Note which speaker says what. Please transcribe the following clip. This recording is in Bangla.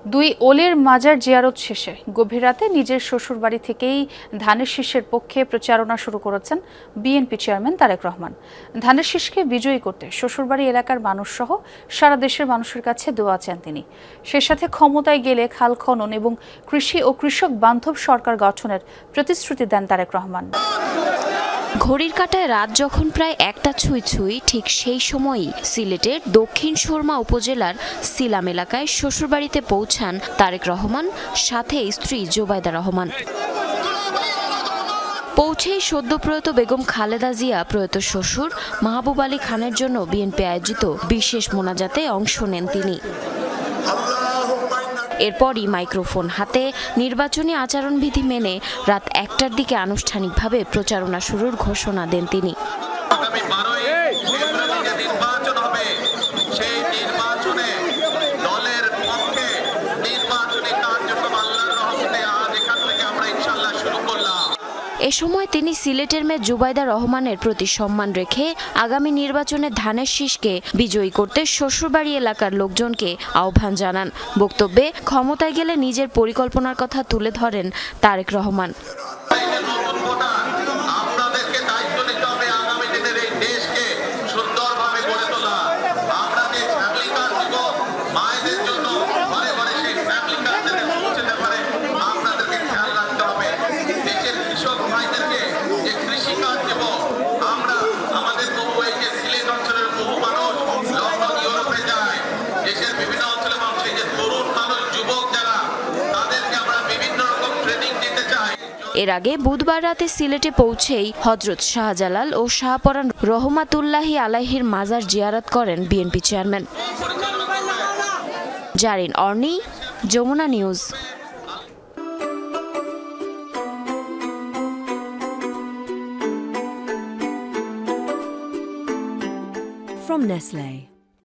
Speaker 1: দুই ওলির মাজার জিয়ারত শেষে গভীর রাতে নিজের শ্বশুরবাড়ি থেকেই ধানের শীষের পক্ষে প্রচারণা শুরু করেছেন বিএনপি চেয়ারম্যান তারেক রহমান। ধানের শীষকে বিজয়ী করতে শ্বশুরবাড়ি এলাকার মানুষসহ সারা দেশের মানুষের কাছে দোয়া চান তিনি। সে সাথে ক্ষমতায় গেলে খাল খনন এবং কৃষি ও কৃষক বান্ধব সরকার গঠনের প্রতিশ্রুতি দেন তারেক রহমান।
Speaker 2: ঘড়ির কাঁটায় রাত যখন প্রায় ১টা ছুঁই ঠিক সেই সময়ই সিলেটের দক্ষিণ সুরমা উপজেলার সিলাম এলাকায় শ্বশুরবাড়িতে পৌঁছান তারেক রহমান, সাথে স্ত্রী জোবায়দা রহমান। পৌঁছেই সদ্যপ্রয়াত বেগম খালেদা জিয়া প্রয়াত শ্বশুর মাহবুব আলী খানের জন্য বিএনপি আয়োজিত বিশেষ মোনাজাতে অংশ নেন তিনি। এরপরই মাইক্রোফোন হাতে নির্বাচনী আচরণবিধি মেনে রাত ১টার দিকে আনুষ্ঠানিকভাবে প্রচারণা শুরুর ঘোষণা দেন তিনি। এ সময় তিনি সিলেটের মেয়ে জুবাইদা রহমানের প্রতি সম্মান রেখে আগামী নির্বাচনে ধানের শীষকে বিজয়ী করতে শ্বশুরবাড়ি এলাকার লোকজনকে আহ্বান জানান। বক্তব্যে ক্ষমতায় গেলে নিজের পরিকল্পনার কথা তুলে ধরেন তারেক রহমান। এর আগে বুধবার রাতে সিলেটে পৌঁছেই হযরত শাহজালাল ও শাহপরান রহমাতুল্লাহি আলাইহির মাজার জিয়ারত করেন BNP chairman. Zarin Orni, Jamuna news.
Speaker 3: From Nestlé.